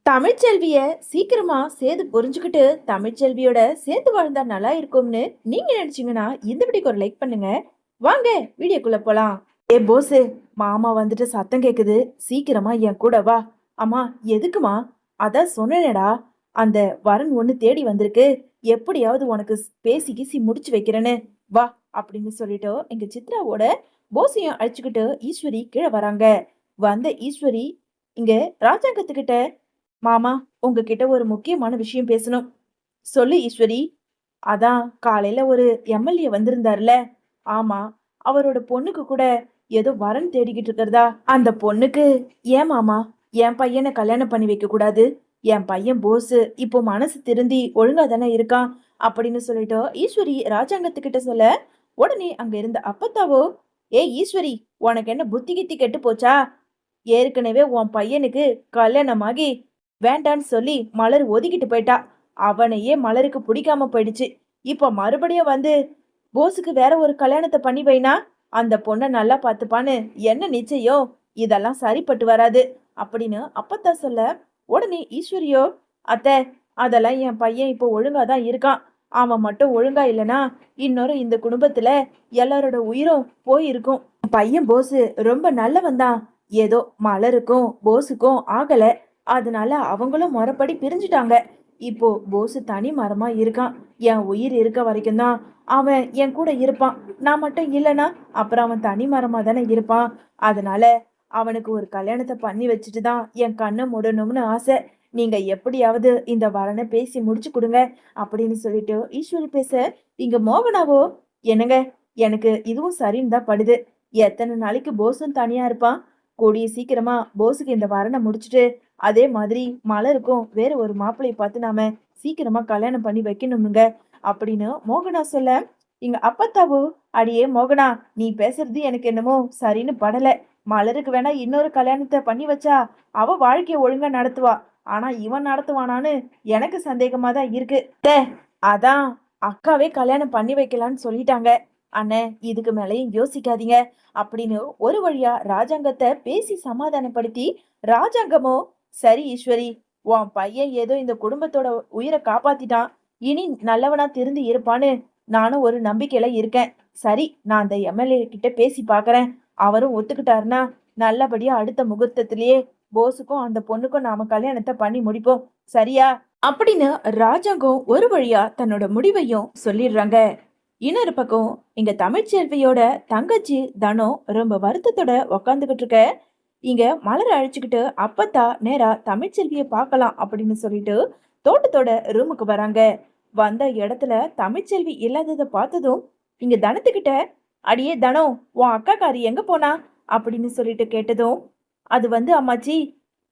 தமிழ்ச்செல்விய சீக்கிரமா சேது புரிஞ்சுக்கிட்டு தமிழ்ச்செல்வியோட சேர்ந்து வாழ்ந்தா நல்லா இருக்கும்னு நீங்க நினைச்சீங்கன்னா இந்த வீடியோக்கு ஒரு லைக் பண்ணுங்க. வாங்க வீடியோக்குள்ள போலாம். ஏ போஸ், மாமா வந்துட்டு சத்தம் கேக்குது, சீக்கிரமா என் கூட வா. அம்மா, எதுக்குமா? அதான் சொன்னேனேடா, அந்த வரன் ஒண்ணு தேடி வந்திருக்கு, எப்படியாவது உனக்கு பேசி கீசி முடிச்சு வைக்கிறேன்னு, வா அப்படின்னு சொல்லிட்டு எங்க சித்ராவோட போஸையும் அழைச்சுக்கிட்டு ஈஸ்வரி கீழே வராங்க. வந்த ஈஸ்வரி இங்க ராஜாங்கத்துக்கிட்ட, மாமா, உங்ககிட்ட ஒரு முக்கியமான விஷயம் பேசணும். சொல்லு ஈஸ்வரி. அதான் காலையில ஒரு எம்எல்ஏ வந்திருந்தார்ல. ஆமா, அவரோட பொண்ணுக்கு கூட ஏதோ வரன் தேடிக்கிட்டு இருக்கிறதா. அந்த பொண்ணுக்கு ஏன் மாமா என் பையனை கல்யாணம் பண்ணி வைக்க கூடாது? என் பையன் போஸ் இப்போ மனசு திருந்தி ஒழுங்கா தானே இருக்கான் அப்படின்னு சொல்லிட்டு ஈஸ்வரி ராஜாங்கத்துக்கிட்ட சொல்ல, உடனே அங்க இருந்த அப்பத்தாவோ, ஏய் ஈஸ்வரி, உனக்கு என்ன புத்தி கித்தி கெட்டு போச்சா? ஏற்கனவே உன் பையனுக்கு கல்யாணமாகி வேண்டான்னு சொல்லி மலர் ஒதுக்கிட்டு போயிட்டா. அவனையே மலருக்கு பிடிக்காம போயிடுச்சு. இப்ப மறுபடியும் வந்து போஸுக்கு வேற ஒரு கல்யாணத்தை பண்ணி வைனா அந்த பொண்ணை நல்லா பார்த்துப்பான்னு என்ன நிச்சயம்? இதெல்லாம் சரிப்பட்டு வராது அப்படின்னு அப்பத்தா சொல்ல, உடனே ஈஸ்வரியோ, அத்தை, அதெல்லாம் என் பையன் இப்போ ஒழுங்கா தான் இருக்கான். அவன் மட்டும் ஒழுங்கா இல்லைனா இன்னொரு இந்த குடும்பத்துல எல்லாரோட உயிரும் போயிருக்கும். பையன் போஸ் ரொம்ப நல்லவன் தான். ஏதோ மலருக்கும் போஸுக்கும் ஆகல, அதனால அவங்களும் முறைப்படி பிரிஞ்சுட்டாங்க. இப்போ போஸ் தனி மரமா இருக்கான். என் உயிர் இருக்க வரைக்கும் தான் அவன் என் கூட இருப்பான். நான் மட்டும் இல்லைன்னா அப்புறம் அவன் தனி மரமா தானே இருப்பான். அதனால அவனுக்கு ஒரு கல்யாணத்தை பண்ணி வச்சுட்டு தான் என் கண்ணை மூடணும்னு ஆசை. நீங்க எப்படியாவது இந்த வரனை பேசி முடிச்சு கொடுங்க அப்படின்னு சொல்லிட்டு ஈஸ்வரி பேச, இங்க மோகனாவோ, என்னங்க, எனக்கு இதுவும் சரின்னு தான் படுது. எத்தனை நாளைக்கு போஸும் தனியா இருப்பான்? கூடிய சீக்கிரமா போஸுக்கு இந்த வரனை முடிச்சுட்டு அதே மாதிரி மலருக்கும் வேற ஒரு மாப்பிள்ளைய பார்த்து நாம சீக்கிரமா கல்யாணம் பண்ணி வைக்கணுமுங்க அப்படின்னு மோகனா சொல்ல, இங்க அப்பத்தாவு, அடியே மோகனா, நீ பேசுறது எனக்கு என்னமோ சரின்னு படல. மலருக்கு வேணா இன்னொரு கல்யாணத்தை பண்ணி வச்சா அவ வாழ்க்கைய ஒழுங்கா நடத்துவா. ஆனா இவன் நடத்துவானான்னு எனக்கு சந்தேகமா தான் இருக்கு. அதான் அக்காவே கல்யாணம் பண்ணி வைக்கலான்னு சொல்லிட்டாங்க. அண்ணே, இதுக்கு மேலேயும் யோசிக்காதீங்க அப்படின்னு ஒரு வழியா ராஜாங்கத்தை பேசி சமாதானப்படுத்தி, ராஜாங்கமோ, சரி ஈஸ்வரி, உன் பையன் ஏதோ இந்த குடும்பத்தோட உயிரை காப்பாத்திட்டான், இனி நல்லவனா திருந்தி இருப்பான்னு நானும் ஒரு நம்பிக்கையில இருக்கேன். சரி, நான் அந்த எம்எல்ஏ கிட்ட பேசி பாக்குறேன். அவரும் ஒத்துக்கிட்டாருன்னா நல்லபடியா அடுத்த முகூர்த்தத்திலேயே போஸுக்கும் அந்த பொண்ணுக்கும் நாம கல்யாணத்தை பண்ணி முடிப்போம், சரியா அப்படின்னு ராஜாங்கம் ஒரு வழியா தன்னோட முடிவையும் சொல்லிடுறாங்க. இன்னொரு பக்கம் இங்க தமிழ்ச்செல்வியோட தங்கச்சி தனம் ரொம்ப வருத்தத்தோட உக்காந்துகிட்டு இருக்க. இங்க மலரை அழைச்சுக்கிட்டு அப்பத்தா நேரா தமிழ்ச்செல்வியை பார்க்கலாம் அப்படின்னு சொல்லிட்டு தோட்டத்தோட ரூமுக்கு வராங்க. வந்த இடத்துல தமிழ்ச்செல்வி இல்லாததை பார்த்ததும் இங்க தனத்துக்கிட்ட, அடியே தனம், உன் அக்காக்காரி எங்க போனா அப்படின்னு சொல்லிட்டு கேட்டதும், அது வந்து அம்மாச்சி,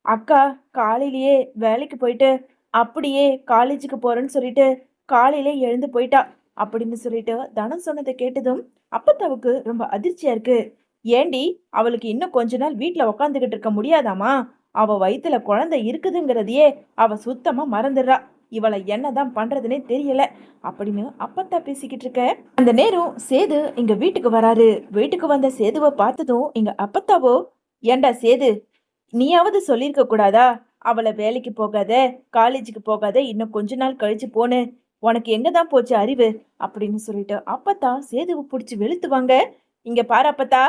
அக்கா காலையிலேயே வேலைக்கு போயிட்டு அப்படியே காலேஜுக்கு போறேன்னு சொல்லிட்டு காலையிலே எழுந்து போயிட்டா அப்படின்னு சொல்லிட்டு தனம் சொன்னதை கேட்டதும் அப்பத்தாவுக்கு ரொம்ப அதிர்ச்சியா இருக்கு. ஏண்டி, அவளுக்கு இன்னும் கொஞ்ச நாள் வீட்டுல உக்காந்துகிட்டு இருக்க முடியாதாமா? அவ வயித்துல குழந்தை இருக்குதுங்கிறதையே அவ சுத்தமா மறந்துடுறா. இவளை என்னதான் பண்றதுன்னே தெரியல அப்படின்னு அப்பத்தா பேசிக்கிட்டு இருக்க. அந்த நேரம் சேது இங்க வீட்டுக்கு வராரு. வீட்டுக்கு வந்த சேதுவை பார்த்ததும் இங்க அப்பத்தாவோ, ஏண்டா சேது, நீயாவது சொல்லியிருக்க கூடாதா? அவளை வேலைக்கு போகாத, காலேஜுக்கு போகாத, இன்னும் கொஞ்ச நாள் கழிச்சு போனு, உனக்கு எங்கதான் போச்சு அறிவு அப்படின்னு சொல்லிட்டு அப்பத்தா சேதுவை பிடிச்சி வெளுத்துவாங்க. இங்க பாரு அப்பத்தா,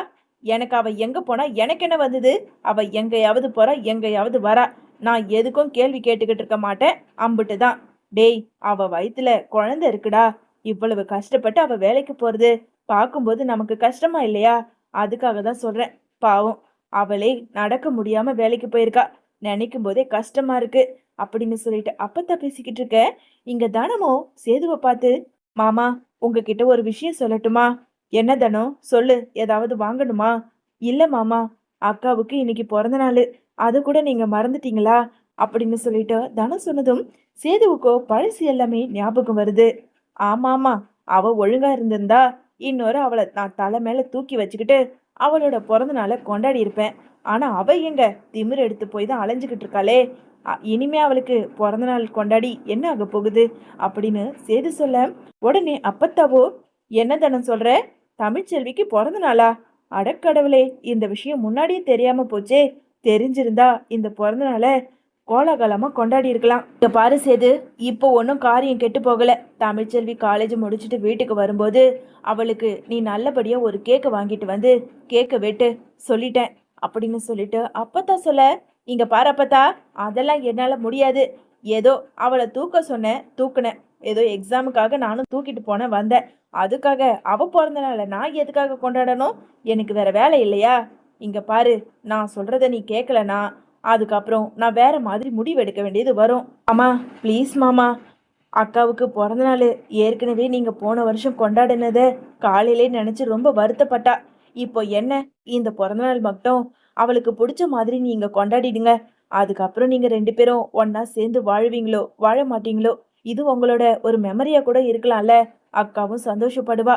எனக்கு அவ எங்க போனா எனக்கு என்ன வந்தது? அவ எங்கேயாவது போறா, எங்கேயாவது வரா. நான் எதுக்கும் கேள்வி கேட்டுக்கிட்டு இருக்க மாட்டேன், அம்பிட்டு தான். டேய், அவ வயித்துல குழந்தை இருக்குடா. இவ்வளவு கஷ்டப்பட்டு அவ வேலைக்கு போறது பார்க்கும்போது நமக்கு கஷ்டமா இல்லையா? அதுக்காக தான் சொல்றேன். பாவம், அவளே நடக்க முடியாம வேலைக்கு போயிருக்கா. நினைக்கும் போதே கஷ்டமா இருக்கு அப்படின்னு சொல்லிட்டு அப்பத்தா பேசிக்கிட்டு இருக்க. இங்க தனமோ சேதுவை பார்த்து, மாமா, உங்ககிட்ட ஒரு விஷயம் சொல்லட்டுமா? என்ன தனம், சொல்லு, ஏதாவது வாங்கணுமா? இல்ல மாமா, அக்காவுக்கு இன்னைக்கு பிறந்த நாள், அது கூட நீங்க மறந்துட்டீங்களா அப்படின்னு சொல்லிட்டு தனம் சொன்னதும் சேதுவுக்கோ பழசு எல்லாமே ஞாபகம் வருது. ஆமாமா, அவ ஒழுங்கா இருந்திருந்தா இன்னொரு அவளை நான் தலை மேல தூக்கி வச்சுக்கிட்டு அவளோட பிறந்த நாளை கொண்டாடி இருப்பேன். ஆனா அவ எங்க திமிர் எடுத்து போய் தான் அலைஞ்சுக்கிட்டு இருக்காளே. இனிமே அவளுக்கு பிறந்த நாள் கொண்டாடி என்ன ஆக போகுது அப்படின்னு சேது சொல்ல, உடனே அப்பத்தாவோ, என்ன தனம் சொல்ற? தமிழ்ச்செல்விக்கு பிறந்த நாளா? அடக்கடவுளே, இந்த விஷயம் முன்னாடியே தெரியாம போச்சே. தெரிஞ்சிருந்தா இந்த பிறந்த நாளை கோலாகலமா கொண்டாடி இருக்கலாம். இங்க பாரு சேது, இப்போ ஒன்றும் காரியம் கெட்டு போகல. தமிழ்ச்செல்வி காலேஜ் முடிச்சுட்டு வீட்டுக்கு வரும்போது அவளுக்கு நீ நல்லபடியா ஒரு கேக்க வாங்கிட்டு வந்து கேக்க வெட்டு சொல்லிட்டேன் அப்படின்னு சொல்லிட்டு அப்பத்தா சொல்ல, இங்க பாரு அப்பத்தா, அதெல்லாம் என்னால முடியாது. ஏதோ அவளை தூக்க சொன்னேன், தூக்குனேன். ஏதோ எக்ஸாமுக்காக நானும் தூக்கிட்டு போனேன் வந்தேன். அதுக்காக அவ பிறந்த நாளை நான் எதுக்காக கொண்டாடணும்? எனக்கு வேற வேலை இல்லையா? இங்க பாரு, நான் சொல்றத நீ கேட்கலனா அதுக்கப்புறம் நான் வேற மாதிரி முடிவு எடுக்க வேண்டியது வரும். அம்மா ப்ளீஸ் மாமா, அக்காவுக்கு பிறந்த நாள் ஏற்கனவே நீங்க போன வருஷம் கொண்டாடினதை காலையிலே நினைச்சு ரொம்ப வருத்தப்பட்டா. இப்போ என்ன, இந்த பிறந்த நாள் மட்டும் அவளுக்கு பிடிச்ச மாதிரி நீங்க கொண்டாடிடுங்க. அதுக்கப்புறம் நீங்க 2 பேரும் ஒண்ணா சேர்ந்து வாழ்வீங்களோ வாழ மாட்டீங்களோ, இது உங்களோட ஒரு மெமரியா கூட இருக்கலாம்ல. அக்காவும் சந்தோஷப்படுவா.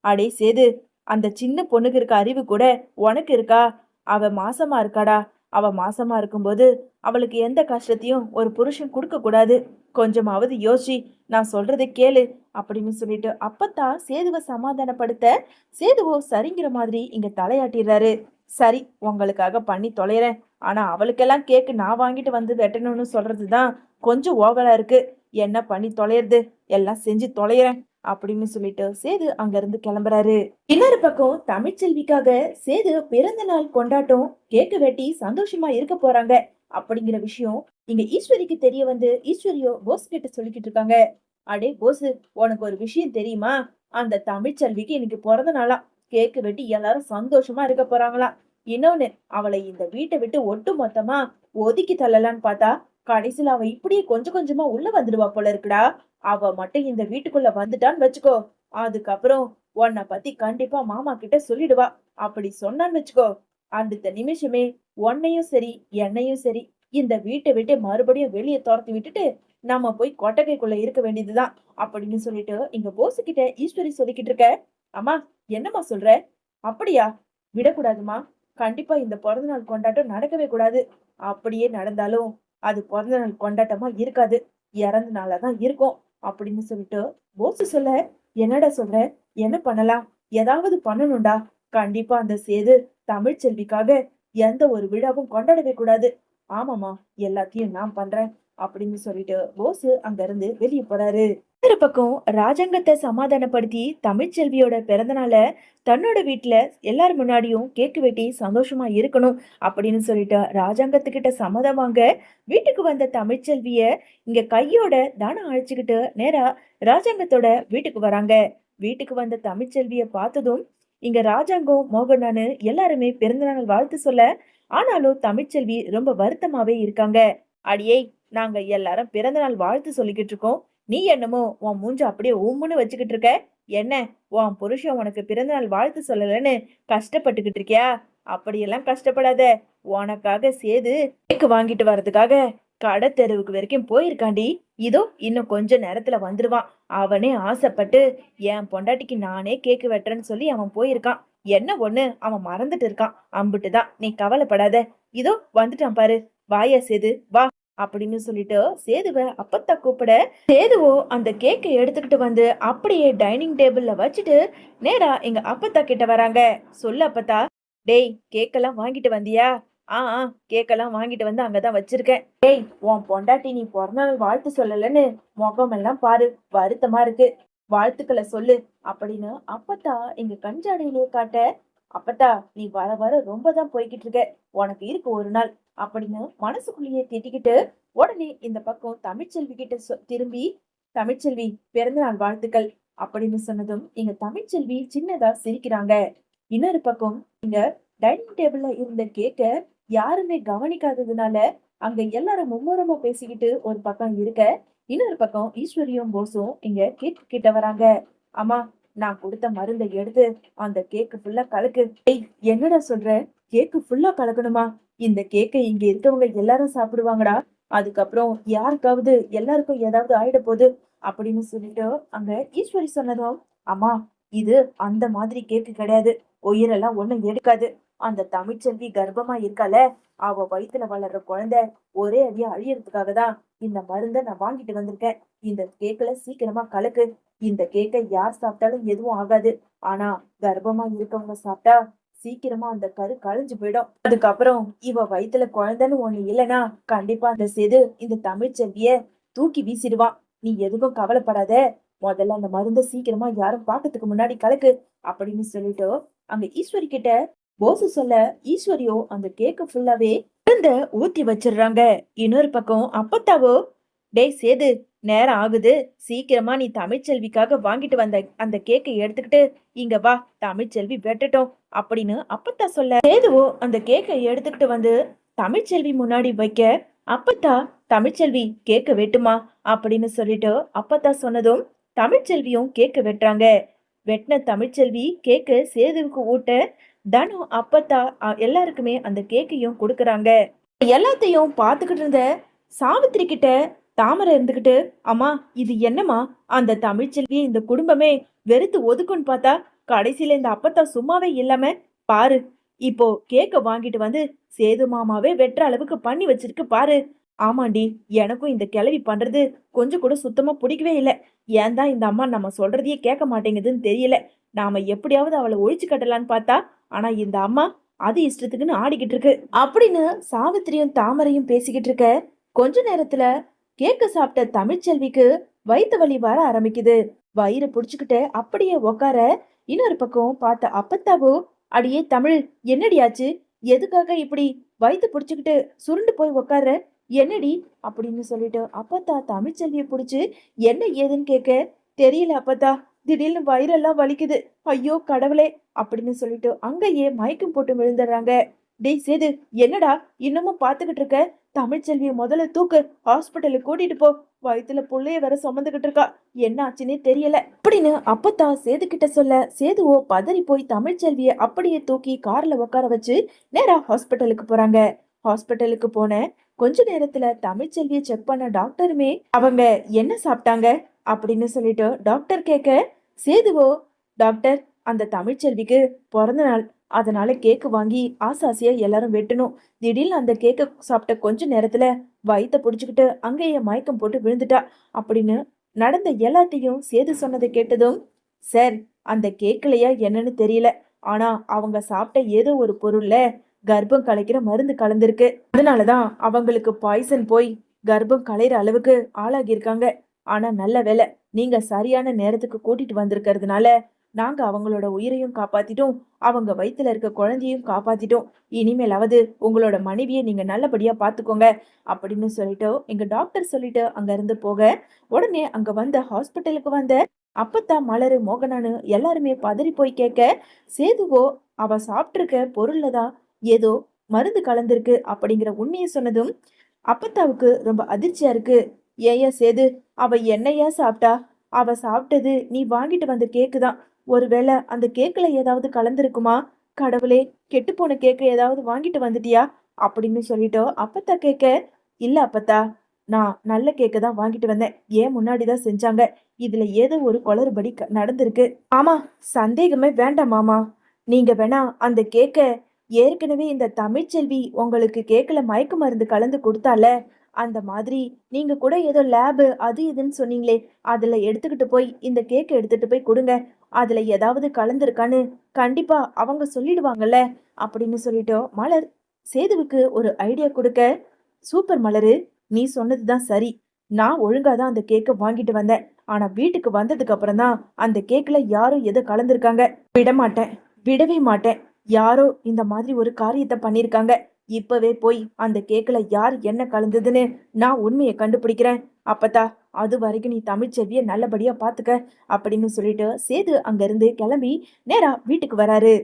அடே சேது, அந்த சின்ன பொண்ணுக்கு இருக்க அறிவு கூட உனக்கு இருக்கா? அவ மாசமா இருக்காடா. அவ மாசமா இருக்கும்போது அவளுக்கு எந்த கஷ்டத்தையும் ஒரு புருஷன் கொடுக்க கூடாது. கொஞ்சமாவது யோசி, நான் சொல்றதை கேளு அப்படின்னு சொல்லிட்டு அப்பத்தான் சேதுவை சமாதானப்படுத்த, சேதுவோ சரிங்கிற மாதிரி இங்க தலையாட்டிடுறாரு. சரி, உங்களுக்காக பண்ணி தொலைறேன். ஆனா அவளுக்கெல்லாம் கேக்கு நான் வாங்கிட்டு வந்து வெட்டணும்னு சொல்றதுதான் கொஞ்சம் ஓவரா இருக்கு. என்ன பண்ணி தொலைறது, எல்லாம் செஞ்சு தொலைறேன் அப்படின்னு சொல்லிட்டு சேது அங்க இருந்து கிளம்புறாரு. இன்னொரு பக்கம் தமிழ்ச்செல்விக்காக சேது பிறந்த நாள் கொண்டாட்டம் கேக்கு வெட்டி சந்தோஷமா இருக்க போறாங்க அப்படிங்கிற விஷயம் இங்க ஈஸ்வரிக்கு தெரிய வந்து ஈஸ்வரியோ போஸ் கிட்ட சொல்லிக்கிட்டு இருக்காங்க. அடே போஸ், உனக்கு ஒரு விஷயம் தெரியுமா? அந்த தமிழ்ச்செல்விக்கு இன்னைக்கு பிறந்த நாளா. கேக்கு வெட்டி எல்லாரும் சந்தோஷமா இருக்க போறாங்களாம். இன்னொன்னு, அவளை இந்த வீட்டை விட்டு ஒட்டு மொத்தமா ஒதுக்கி தள்ளலான்னு பார்த்தா கடைசியில அவ இப்படியே கொஞ்சம் கொஞ்சமா உள்ள வந்துடுவா போல இருக்குடா. அவ மட்டும் இந்த வீட்டுக்குள்ள வந்துட்டான்னு வச்சுக்கோ, அதுக்கப்புறம் உன்னை பத்தி கண்டிப்பா மாமா கிட்ட சொல்லிடுவா. அப்படி சொன்னான்னு வச்சுக்கோ, அடுத்த நிமிஷமே உன்னையும் சரி என்னையும் சரி இந்த வீட்டை விட்டு மறுபடியும் வெளியே துரத்தி விட்டுட்டு நம்ம போய் கொட்டகைக்குள்ள இருக்க வேண்டியதுதான் அப்படின்னு சொல்லிட்டு இங்க போஸ் கிட்ட ஈஸ்வரி சொல்லிக்கிட்டு இருக்க. அம்மா, என்னம்மா சொல்ற? அப்படியா? விடக்கூடாதுமா. கண்டிப்பா இந்த பிறந்த நாள் கொண்டாட்டம் நடக்கவே கூடாது. அப்படியே நடந்தாலும் அது பிறந்த நாள் கொண்டாட்டமா இருக்காது, இறந்த நாளாதான் இருக்கும் அப்படின்னு சொல்லிட்டு போஸ் சொல்ல, என்னடா சொல்ற? என்ன பண்ணலாம்? ஏதாவது பண்ணணும்டா. கண்டிப்பா அந்த சேது தமிழ்ச்செல்விக்காக எந்த ஒரு விழாவும் கொண்டாடவே கூடாது. ஆமாமா, எல்லாத்தையும் நான் பண்றேன் அப்படின்னு சொல்லிட்டு போஸ் அங்க இருந்து வெளியே போறாரு. இன்னொரு பக்கம் ராஜாங்கத்தை சமாதானப்படுத்தி தமிழ்ச்செல்வியோட பிறந்தநாள தன்னோட வீட்டுல எல்லார் முன்னாடியும் கேக்கு வெட்டி சந்தோஷமா இருக்கணும் அப்படின்னு சொல்லிட்டு ராஜாங்கத்துக்கிட்ட சம்மதம் வாங்க வீட்டுக்கு வந்த தமிழ்ச்செல்விய இங்க கையோட தானம் அழைச்சுக்கிட்டு நேரா ராஜாங்கத்தோட வீட்டுக்கு வராங்க. வீட்டுக்கு வந்த தமிழ்ச்செல்விய பார்த்ததும் இங்க ராஜாங்கம் மோகனானு எல்லாருமே பிறந்தநாள் வாழ்த்து சொல்ல, ஆனாலும் தமிழ்ச்செல்வி ரொம்ப வருத்தமாவே இருக்காங்க. அடியே, நாங்க எல்லாரும் பிறந்தநாள் வாழ்த்து சொல்லிக்கிட்டு இருக்கோம், நீ என்னமோ உன் மூஞ்ச அப்படியே உம்முன்னு வச்சுக்கிட்டு இருக்க. என்ன, உன் புருஷன் உனக்கு பிறந்தநாள் வாழ்த்து சொல்லலன்னு கஷ்டப்பட்டுக்கிட்டு இருக்கியா? அப்படியெல்லாம் கஷ்டப்படாத. உனக்காக சேது கேக்கு வாங்கிட்டு வர்றதுக்காக கடை தெருவுக்கு வரைக்கும் போயிருக்காண்டி. இதோ இன்னும் கொஞ்ச நேரத்துல வந்துடுவான். அவனே ஆசைப்பட்டு என் பொண்டாட்டிக்கு நானே கேக்கு வெட்டுறேன்னு சொல்லி அவன் போயிருக்கான். என்ன ஒண்ணு, அவன் மறந்துட்டு இருக்கான். அம்புட்டுதான், நீ கவலைப்படாத. இதோ வந்துட்டான் பாரு. வாயா சேது, வா அப்படின்னு சொல்லிட்டு சேதுவை அப்பத்தா கூப்பிட, சேதுவோ அந்த கேக்கை எடுத்துக்கிட்டு வந்து அப்படியே டைனிங் டேபிள்ல வச்சுட்டு நேரா எங்க அப்பத்தா கிட்ட வராங்க. சொல்லு அப்பத்தா. டேய், கேக்கெல்லாம் வாங்கிட்டு வந்தியா? ஆ, கேக்கெல்லாம் வாங்கிட்டு வந்து அங்கதான் வச்சிருக்கேன். டேய், உன் பொண்டாட்டி நீ பிறந்த நாள் வாழ்த்து சொல்லலன்னு முகமெல்லாம் பாரு, வருத்தமா இருக்கு. வாழ்த்துக்களை சொல்லு அப்படின்னு அப்பத்தா எங்க கஞ்சாடையிலே காட்ட, அப்பத்தா நீ வர வர ரொம்ப தான் போய்கிட்டு இருக்க, உனக்கு இருக்கு ஒரு நாள் அப்படின்னு மனசுக்குள்ளேயே திட்டிக்கிட்டு உடனே இந்த பக்கம் தமிழ்ச்செல்வி கிட்ட திரும்பி, தமிழ்ச்செல்வி பிறந்தநாள் வாழ்த்துக்கள் அப்படின்னு சொன்னதும் இங்க தமிழ்ச்செல்வி சின்னதா சிரிக்கிறாங்க. இன்னொரு பக்கம் இங்க டைனிங் டேபிள்ல இருந்த கேக்க யாருமே கவனிக்காததுனால அங்க எல்லாரும் மும்முரமா பேசிக்கிட்டு ஒரு பக்கம் இருக்க, இன்னொரு பக்கம் ஈஸ்வரியும் போஸும் இங்க கேக் கிட்ட வராங்க. அம்மா, நான் கொடுத்த மருந்தை எடுத்து அந்த கேக்கு ஃபுல்லா கலக்கு. ஏய், என்னடா சொல்ற? கேக்கு ஃபுல்லா கலக்கணுமா? இந்த கேக்கை இங்க இருக்கவங்க எல்லாரும் சாப்பிடுவாங்கடா. அதுக்கப்புறம் யாருக்காவது எல்லாருக்கும் ஏதாவது ஆயிட போகுது அப்படின்னு சொல்லிட்டு அங்க ஈஸ்வரி சொன்னதும், அம்மா, இது அந்த மாதிரி கேக்கு கிடையாது. உயிரெல்லாம் ஒண்ணும் எடுக்காது. அந்த தமிழ்ச்செல்வி கர்ப்பமா இருக்கால, அவ வயித்துல வளர்ற குழந்தை ஒரே அடியா அழியறதுக்காக தான் இந்த மருந்தை நான் வாங்கிட்டு வந்திருக்கேன். இந்த கேக்குல சீக்கிரமா கலக்கு. இந்த கேக்கை யார் சாப்பிட்டாலும் எதுவும் ஆகாது. ஆனா கர்ப்பமா இருக்கவங்க சாப்பிட்டா சீக்கிரமா அந்த கரு கழிஞ்சு போயிடும். அதுக்கப்புறம் இவ வயித்துல குழந்தைன்னு ஒண்ணு இல்லனா கண்டிப்பா அந்த சேது இந்த தமிழ்ச்செல்விய தூக்கி வீசிடுவான். நீ எதுக்கும் கவலைப்படாத. முதல்ல அந்த மருந்த சீக்கிரமா யாரும் பாக்கிறதுக்கு முன்னாடி கலக்கு அப்படின்னு சொல்லிட்டு அங்க ஈஸ்வரி கிட்ட போசு சொல்ல, ஈஸ்வரியோ அந்த கேக்கு ஃபுல்லாவே மருந்த ஊத்தி வச்சிடுறாங்க. இன்னொரு பக்கம் அப்பத்தாவோ, டேய் சேது, நேரம் ஆகுது, சீக்கிரமா நீ தமிழ்ச்செல்விக்காக வாங்கிட்டு வந்த அந்த கேக்கை எடுத்துக்கிட்டு இங்க வா, தமிழ்ச்செல்வி வெட்டட்டும் அப்படின்னு அப்பத்தா சொல்ல, சேதுவோ அந்த கேக்கை எடுத்துக்கிட்டு வந்து தமிழ்ச்செல்வி முன்னாடி வைக்க, அப்பத்தா தமிழ்ச்செல்வி கேக்க வெட்டுமா அப்படின்னு சொல்லிட்டு அப்பத்தா சொன்னதும் தமிழ்ச்செல்வியும் கேக்க வெட்டுறாங்க. வெட்டின தமிழ்ச்செல்வி கேக்கு சேதுவுக்கு ஊட்ட, தனு அப்பத்தா எல்லாருக்குமே அந்த கேக்கையும் கொடுக்கறாங்க. எல்லாத்தையும் பார்த்துக்கிட்டு இருந்த சாவித்திரி கிட்ட தாமரை இருந்துகிட்டு, அம்மா இது என்னம்மா, அந்த தமிழ்ச்செல்வியை இந்த குடும்பமே வெறுத்து ஒதுக்குன்னு பார்த்தா கடைசியில இந்த அப்பத்தா சும்மாவே இல்லாம பாரு, இப்போ கேக்க வாங்கிட்டு வந்து சேது மாமாவே வெட்டுற அளவுக்கு பண்ணி வச்சிருக்கு பாரு. ஆமாண்டி, எனக்கும் இந்த கிளவி பண்றது கொஞ்சம் கூட சுத்தமா பிடிக்கவே இல்லை. ஏன் தான் இந்த அம்மா நம்ம சொல்றதையே கேட்க மாட்டேங்குதுன்னு தெரியல. நாம எப்படியாவது அவளை ஒழிச்சு கட்டலான்னு பார்த்தா, ஆனா இந்த அம்மா அது இஷ்டத்துக்குன்னு ஆடிக்கிட்டு இருக்கு அப்படின்னு சாவித்திரியும் தாமரையும் பேசிக்கிட்டு இருக்க. கொஞ்ச நேரத்துல கேக்க சாப்பிட்ட தமிழ்ச்செல்விக்கு வயித்து வலி வர ஆரம்பிக்குது. வயிறு புடிச்சுக்கிட்டு அப்படியே உக்கார, இன்னொரு பக்கம் பார்த்த அப்பத்தாவோ, அடியே தமிழ், என்னடியாச்சு, எதுக்காக இப்படி வயித்து புடிச்சுக்கிட்டு சுருண்டு போய் உக்கார, என்னடி அப்படின்னு சொல்லிட்டு அப்பத்தா தமிழ்ச்செல்வியை புடிச்சு என்ன ஏதுன்னு கேட்க, தெரியல அப்பத்தா, திடீர்னு வயிறெல்லாம் வலிக்குது, ஐயோ கடவுளே அப்படின்னு சொல்லிட்டு அங்கேயே மயக்கம் போட்டு விழுந்துடுறாங்க. டேய் சேது, என்னடா இன்னமும் பாத்துக்கிட்டு இருக்க, தமிழ்ச்செல்விய முதல்ல தூக்கு, ஹாஸ்பிட்டலுக்கு கூட்டிட்டு போ, வயித்துல புள்ளைய வேற சுமந்துகிட்டு இருக்கா, என்ன ஆச்சுன்னே தெரியல அப்படின்னு அப்பத்தா சேது கிட்ட சொல்ல, சேதுவோ பதறி போய் தமிழ்ச்செல்விய அப்படியே தூக்கி கார்ல உட்கார வச்சு நேரா ஹாஸ்பிட்டலுக்கு போறாங்க. ஹாஸ்பிட்டலுக்கு போன கொஞ்ச நேரத்துல தமிழ்ச்செல்விய செக் பண்ண டாக்டருமே அவங்க என்ன சாப்பிட்டாங்க அப்படின்னு சொல்லிட்டு டாக்டர் கேட்க, சேதுவோ, டாக்டர், அந்த தமிழ்ச்செல்விக்கு பிறந்த நாள், அதனால கேக்கு வாங்கி ஆசாசியா எல்லாரும் வெட்டணும், திடீர்னு அந்த கேக்க சாப்பிட்ட கொஞ்ச நேரத்துல வயித்த புடிச்சுக்கிட்டு அங்கேயே மயக்கம் போட்டு விழுந்துட்டா அப்படின்னு நடந்த எல்லாத்தையும் சேது சொன்னதை கேட்டதும், சார், அந்த கேக்கலையா என்னன்னு தெரியல, ஆனா அவங்க சாப்பிட்ட ஏதோ ஒரு பொருள்ல கர்ப்பம் கலைக்கிற மருந்து கலந்திருக்கு, அதனாலதான் அவங்களுக்கு பாய்சன் போய் கர்ப்பம் கலையிற அளவுக்கு ஆளாகி இருக்காங்க. ஆனா நல்ல வேலை, நீங்க சரியான நேரத்துக்கு கூட்டிட்டு வந்திருக்கிறதுனால நாங்க அவங்களோட உயிரையும் காப்பாத்திட்டோம், அவங்க வயித்துல இருக்க குழந்தையும் காப்பாத்திட்டோம். இனிமேலாவது உங்களோட மனைவியை நீங்க நல்லபடியா பாத்துக்கோங்க அப்படின்னு சொல்லிட்டு எங்க டாக்டர் சொல்லிட்டு அங்க இருந்து போக, உடனே அங்க வந்த ஹாஸ்பிட்டலுக்கு வந்த அப்பத்தா மலரு மோகனானு எல்லாருமே பதறி போய் கேட்க, சேதுவோ அவ சாப்பிட்டிருக்க பொருள்ல தான் ஏதோ மருந்து கலந்திருக்கு அப்படிங்கிற உண்மையை சொன்னதும் அப்பத்தாவுக்கு ரொம்ப அதிர்ச்சியா இருக்கு. ஏயா சேது, அவ என்னையா சாப்பிட்டா, அவ சாப்பிட்டது நீ வாங்கிட்டு வந்த கேக்கு தான், ஒருவேளை அந்த கேக்குல ஏதாவது கலந்திருக்குமா, கடவுளே, கெட்டு போன கேக்கு ஏதாவது வாங்கிட்டு வந்துட்டியா அப்படின்னு சொல்லிட்டோ அப்பத்தா கேட்க, இல்ல அப்பத்தா, நான் நல்ல கேக்கு தான் வாங்கிட்டு வந்தேன், ஏன் முன்னாடிதான் செஞ்சாங்க, இதுல ஏதோ ஒரு குளறுபடி நடந்திருக்கு. ஆமா, சந்தேகமே வேண்டாம் மாமா, நீங்க வேணா அந்த கேக்க, ஏற்கனவே இந்த தமிழ்ச்செல்வி உங்களுக்கு கேக்கல மயக்க மருந்து கலந்து கொடுத்தால, அந்த மாதிரி நீங்க கூட ஏதோ லேபு அது இதுன்னு சொன்னீங்களே, அதுல எடுத்துக்கிட்டு போய் இந்த கேக்க எடுத்துட்டு போய் கொடுங்க, அதுல ஏதாவது கலந்துருக்கான்னு கண்டிப்பா அவங்க சொல்லிடுவாங்கல்ல அப்படின்னு சொல்லிட்டு மலர் சேதுவுக்கு ஒரு ஐடியா கொடுக்க, சூப்பர் மலரு, நீ சொன்னதுதான் சரி, நான் ஒழுங்கா தான் அந்த கேக்க வாங்கிட்டு வந்தேன், ஆனா வீட்டுக்கு வந்ததுக்கு அப்புறம் தான் அந்த கேக்ல யாரோ எதை கலந்துருக்காங்க, விட மாட்டேன், விடவே மாட்டேன், யாரோ இந்த மாதிரி ஒரு காரியத்தை பண்ணிருக்காங்க, இப்பவே போய் அந்த கேக்ல யார் என்ன கலந்ததுன்னு நான் உண்மையை கண்டுபிடிக்கிறேன், அப்பத்தா அது வரைக்கும் நீ தமிழ்ச்செல்விய நல்லபடியா பாத்துக்க அப்படின்னு சொல்லிட்டு சேது அங்க இருந்து கிளம்பி நேரா வீட்டுக்கு வராரு.